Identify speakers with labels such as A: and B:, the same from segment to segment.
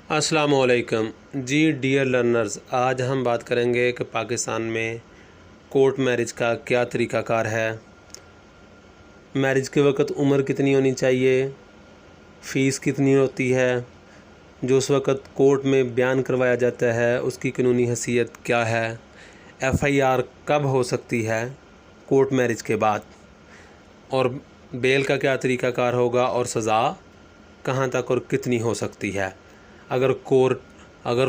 A: अस्सलामुअलैकुम जी dear learners. आज हम बात करेंगे कि पाकिस्तान में कोर्ट मैरिज का क्या तरीक़ाकार है, मैरिज के वक्त उम्र कितनी होनी चाहिए, फ़ीस कितनी होती है, जो उस वक्त कोर्ट में बयान करवाया जाता है उसकी कानूनी हैसियत क्या है, FIR कब हो सकती है कोर्ट मैरिज के बाद, और बेल का क्या तरीक़ाकार होगा और सज़ा कहाँ तक और कितनी हो सकती है अगर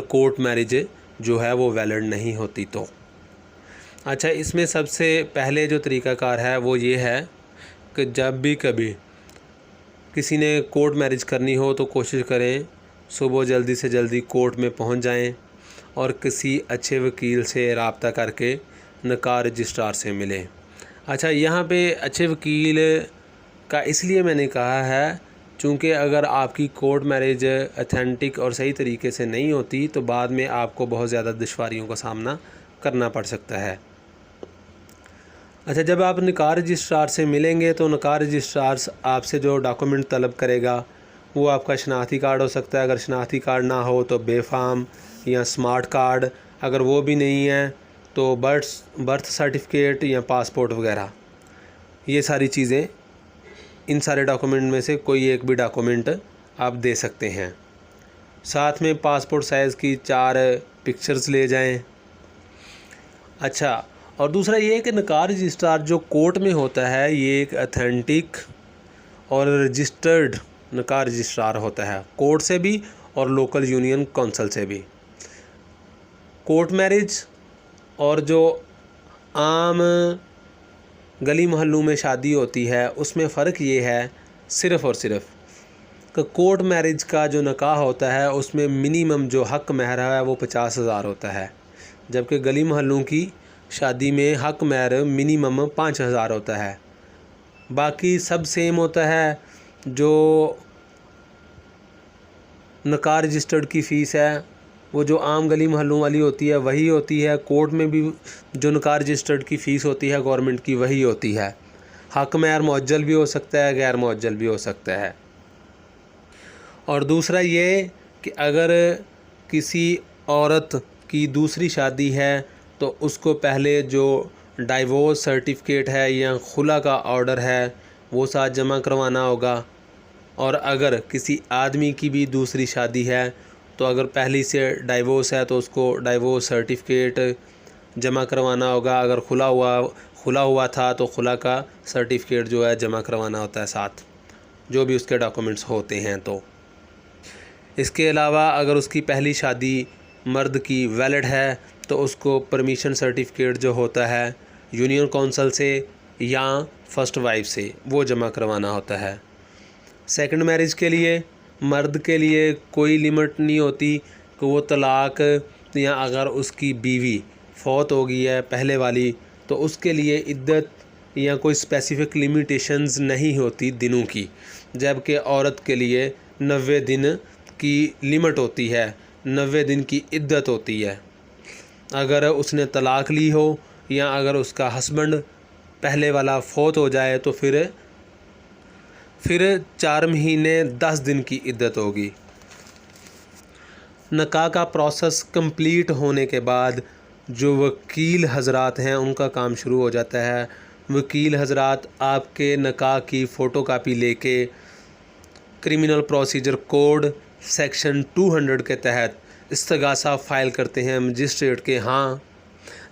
A: कोर्ट मैरिज जो है वो वैलिड नहीं होती तो। अच्छा, इसमें सबसे पहले जो तरीक़ाकार है वो ये है कि जब भी कभी किसी ने कोर्ट मैरिज करनी हो तो कोशिश करें सुबह जल्दी से जल्दी कोर्ट में पहुंच जाएं और किसी अच्छे वकील से रब्ता करके निकाह रजिस्ट्रार से मिलें। अच्छा, यहाँ पे अच्छे वकील का इसलिए मैंने कहा है चूँकि अगर आपकी कोर्ट मैरिज अथेंटिक और सही तरीके से नहीं होती तो बाद में आपको बहुत ज़्यादा दुश्वारियों का सामना करना पड़ सकता है। अच्छा, जब आप निकाह रजिस्ट्रार से मिलेंगे तो निकाह रजिस्ट्रार आपसे जो डॉक्यूमेंट तलब करेगा वो आपका शनाख्ती कार्ड हो सकता है। अगर शनाख्ती कार्ड ना हो तो बेफाम या स्मार्ट कार्ड, अगर वो भी नहीं है तो बर्थ सर्टिफिकेट या पासपोर्ट वगैरह, ये सारी चीज़ें, इन सारे डॉक्यूमेंट में से कोई एक भी डॉक्यूमेंट आप दे सकते हैं। साथ में पासपोर्ट साइज़ की 4 पिक्चर्स ले जाएं। अच्छा, और दूसरा ये कि निकाह रजिस्ट्रार जो कोर्ट में होता है ये एक अथेंटिक और रजिस्टर्ड निकाह रजिस्ट्रार होता है, कोर्ट से भी और लोकल यूनियन काउंसिल से भी। कोर्ट मैरिज और जो आम गली मोहल्लों में शादी होती है उसमें फ़र्क ये है सिर्फ़ और सिर्फ कि कोर्ट मैरिज का जो निकाह होता है उसमें मिनिमम जो हक़ महर है वो 50,000 होता है, जबकि गली मोहल्लों की शादी में हक़ महर मिनिमम 5,000 होता है। बाकी सब सेम होता है। जो निकाह रजिस्टर्ड की फ़ीस है वो जो आम गली मोहल्लों वाली होती है वही होती है। कोर्ट में भी जो निकाह रजिस्टर्ड की फ़ीस होती है गवर्नमेंट की वही होती है। हक़ महर मुअज्जल भी हो सकता है, गैर मुअज्जल भी हो सकता है। और दूसरा ये कि अगर किसी औरत की दूसरी शादी है तो उसको पहले जो डाइवोर्स सर्टिफिकेट है या खुला का ऑर्डर है वो साथ जमा करवाना होगा। और अगर किसी आदमी की भी दूसरी शादी है तो अगर पहली से डाइवोर्स है तो उसको डाइवोर्स सर्टिफिकेट जमा करवाना होगा। अगर खुला हुआ था तो खुला का सर्टिफिकेट जो है जमा करवाना होता है साथ, जो भी उसके डॉक्यूमेंट्स होते हैं। तो इसके अलावा अगर उसकी पहली शादी मर्द की वैलिड है तो उसको परमिशन सर्टिफिकेट जो होता है यूनियन काउंसिल से या फर्स्ट वाइफ से वो जमा करवाना होता है। सेकंड मैरिज के लिए मर्द के लिए कोई लिमिट नहीं होती कि वो तलाक, या अगर उसकी बीवी फौत हो गई है पहले वाली तो उसके लिए इद्दत या कोई स्पेसिफ़िक लिमिटेशंस नहीं होती दिनों की, जबकि औरत के लिए 90 दिन की लिमिट होती है, 90 दिन की इद्दत होती है। अगर उसने तलाक ली हो या अगर उसका हस्बैंड पहले वाला फौत हो जाए तो फिर 4 महीने 10 दिन की इद्दत होगी। निकाह का प्रोसेस कंप्लीट होने के बाद जो वकील हज़रात हैं उनका काम शुरू हो जाता है। वकील हज़रात आपके निकाह की फ़ोटोकॉपी लेके क्रिमिनल प्रोसीजर कोड सेक्शन 200 के तहत इस्तगासा फ़ाइल करते हैं मजिस्ट्रेट के यहाँ,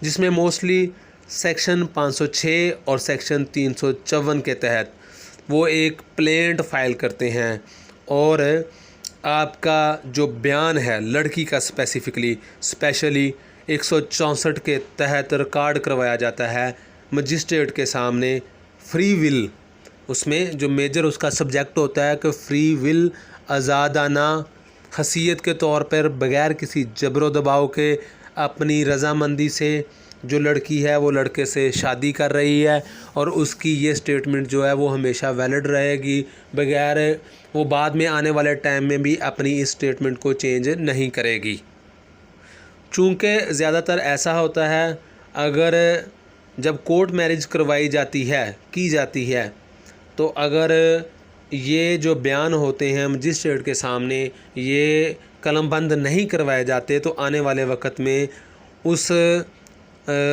A: जिसमें मोस्टली सेक्शन 506 और सेक्शन 354 के तहत वो एक प्लेंट फ़ाइल करते हैं। और आपका जो बयान है लड़की का स्पेशली 164 के तहत रिकॉर्ड करवाया जाता है मजिस्ट्रेट के सामने। फ्री विल, उसमें जो मेजर उसका सब्जेक्ट होता है कि फ्री विल, आज़ादाना हसीयत के तौर पर बग़ैर किसी जबरो दबाव के अपनी रज़ामंदी से जो लड़की है वो लड़के से शादी कर रही है और उसकी ये स्टेटमेंट जो है वो हमेशा वैलिड रहेगी, बगैर वो बाद में आने वाले टाइम में भी अपनी इस स्टेटमेंट को चेंज नहीं करेगी। चूँकि ज़्यादातर ऐसा होता है अगर जब कोर्ट मैरिज की जाती है तो अगर ये जो बयान होते हैं मजिस्ट्रेट के सामने ये कलमबंद नहीं करवाए जाते तो आने वाले वक्त में उस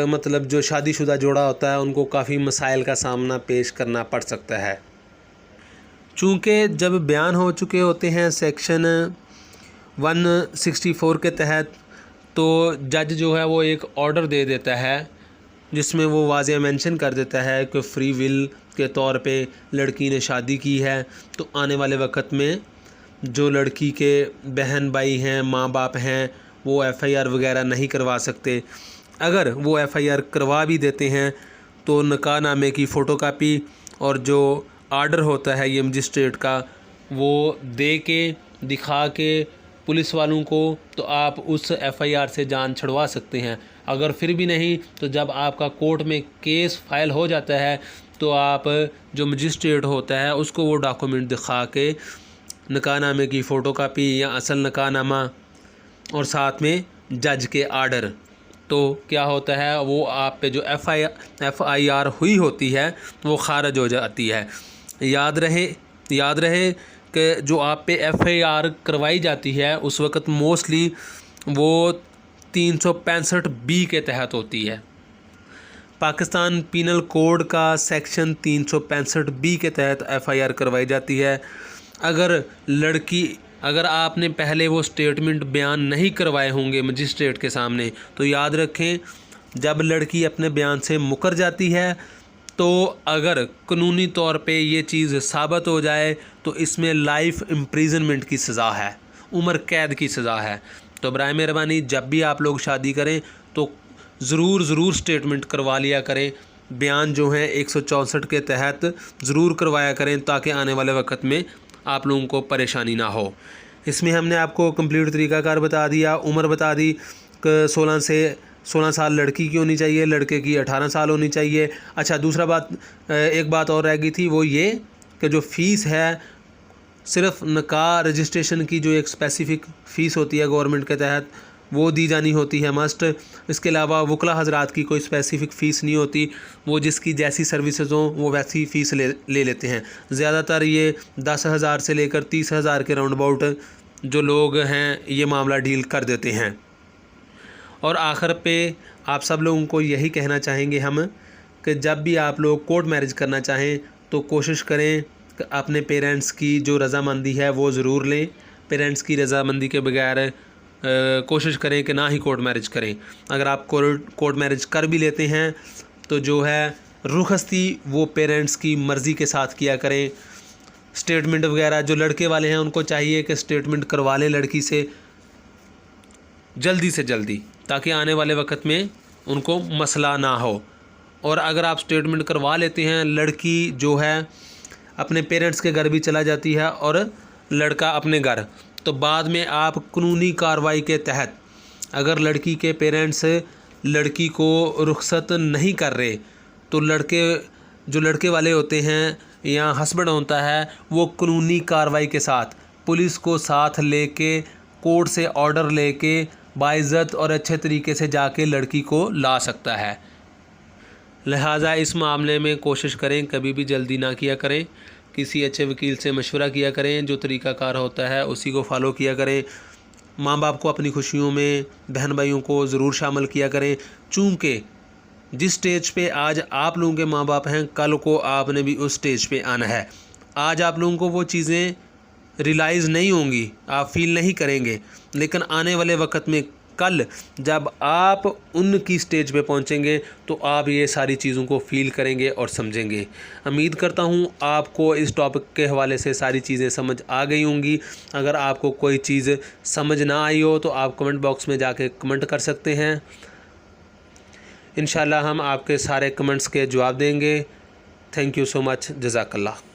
A: मतलब जो शादीशुदा जोड़ा होता है उनको काफ़ी मसाइल का सामना पेश करना पड़ सकता है। चूँकि जब बयान हो चुके होते हैं सेक्शन 164 के तहत, तो जज जो है वो एक ऑर्डर दे देता है जिसमें वो वाज़ेह मेंशन कर देता है कि फ्री विल के तौर पे लड़की ने शादी की है, तो आने वाले वक्त में जो लड़की के बहन भाई हैं, माँ बाप हैं, वो एफआईआर वगैरह नहीं करवा सकते। अगर वो एफआईआर करवा भी देते हैं तो निकाहनामे की फ़ोटोकॉपी और जो आर्डर होता है ये मजिस्ट्रेट का, वो दे के दिखा के पुलिस वालों को, तो आप उस एफआईआर से जान छुड़वा सकते हैं। अगर फिर भी नहीं, तो जब आपका कोर्ट में केस फाइल हो जाता है तो आप जो मजिस्ट्रेट होता है उसको वो डॉक्यूमेंट दिखा के निकाहनामे की फ़ोटोकॉपी या असल निकाहनामा और साथ में जज के आर्डर, तो क्या होता है वो आप पे जो एफआईआर हुई होती है वो खारिज हो जाती है। याद रहे कि जो आप पे एफआईआर करवाई जाती है उस वक़्त मोस्टली वो 365 के तहत होती है। पाकिस्तान पीनल कोड का सेक्शन 365 के तहत एफआईआर करवाई जाती है। अगर आपने पहले वो स्टेटमेंट बयान नहीं करवाए होंगे मजिस्ट्रेट के सामने, तो याद रखें जब लड़की अपने बयान से मुकर जाती है तो अगर कानूनी तौर पे ये चीज़ साबित हो जाए तो इसमें लाइफ इम्प्रिजनमेंट की सज़ा है, उम्र कैद की सज़ा है। तो बराए मेहरबानी जब भी आप लोग शादी करें तो ज़रूर स्टेटमेंट करवा लिया करें, बयान जो है 164 के तहत ज़रूर करवाया करें ताकि आने वाले वक्त में आप लोगों को परेशानी ना हो। इसमें हमने आपको कंप्लीट तरीक़ाकार बता दिया, उम्र बता दी कि 16 साल लड़की की होनी चाहिए, लड़के की 18 साल होनी चाहिए। अच्छा, एक बात और रह गई थी, वो ये कि जो फ़ीस है सिर्फ़ निकाह रजिस्ट्रेशन की जो एक स्पेसिफ़िक फ़ीस होती है गवर्नमेंट के तहत वो दी जानी होती है मस्ट। इसके अलावा वकला हज़रात की कोई स्पेसिफ़िक फ़ीस नहीं होती, वो जिसकी जैसी सर्विसेज हों वो वैसी फ़ीस ले लेते हैं। ज़्यादातर ये 10,000 से लेकर 30,000 के राउंड अबाउट जो लोग हैं ये मामला डील कर देते हैं। और आखिर पे आप सब लोगों को यही कहना चाहेंगे हम कि जब भी आप लोग कोर्ट मैरिज करना चाहें तो कोशिश करें कि अपने पेरेंट्स की जो रज़ामंदी है वो ज़रूर लें। पेरेंट्स की रज़ामंदी के बगैर कोशिश करें कि ना ही कोर्ट मैरिज करें। अगर आप कोर्ट मैरिज कर भी लेते हैं तो जो है रुखसती वो पेरेंट्स की मर्ज़ी के साथ किया करें। स्टेटमेंट वगैरह जो लड़के वाले हैं उनको चाहिए कि स्टेटमेंट करवा लें लड़की से जल्दी, ताकि आने वाले वक्त में उनको मसला ना हो। और अगर आप स्टेटमेंट करवा लेते हैं, लड़की जो है अपने पेरेंट्स के घर भी चला जाती है और लड़का अपने घर, तो बाद में आप कानूनी कार्रवाई के तहत अगर लड़की के पेरेंट्स लड़की को रुखसत नहीं कर रहे तो लड़के वाले होते हैं या हस्बैंड होता है वो कानूनी कार्रवाई के साथ पुलिस को साथ लेके कोर्ट से ऑर्डर लेके बाइज़्ज़त और अच्छे तरीके से जाके लड़की को ला सकता है। लिहाजा इस मामले में कोशिश करें कभी भी जल्दी ना किया करें, किसी अच्छे वकील से मशवरा किया करें, जो तरीक़ाकार होता है उसी को फॉलो किया करें। माँ बाप को अपनी खुशियों में बहन भाइयों को ज़रूर शामिल किया करें, चूँकि जिस स्टेज पे आज आप लोगों के माँ बाप हैं कल को आपने भी उस स्टेज पे आना है। आज आप लोगों को वो चीज़ें रियलाइज़ नहीं होंगी, आप फील नहीं करेंगे, लेकिन आने वाले वक्त में कल जब आप उनकी स्टेज पे पहुंचेंगे तो आप ये सारी चीज़ों को फ़ील करेंगे और समझेंगे। उम्मीद करता हूं आपको इस टॉपिक के हवाले से सारी चीज़ें समझ आ गई होंगी। अगर आपको कोई चीज़ समझ ना आई हो तो आप कमेंट बॉक्स में जाके कमेंट कर सकते हैं। इंशाल्लाह हम आपके सारे कमेंट्स के जवाब देंगे। Thank you so much. जज़ाकल्लाह।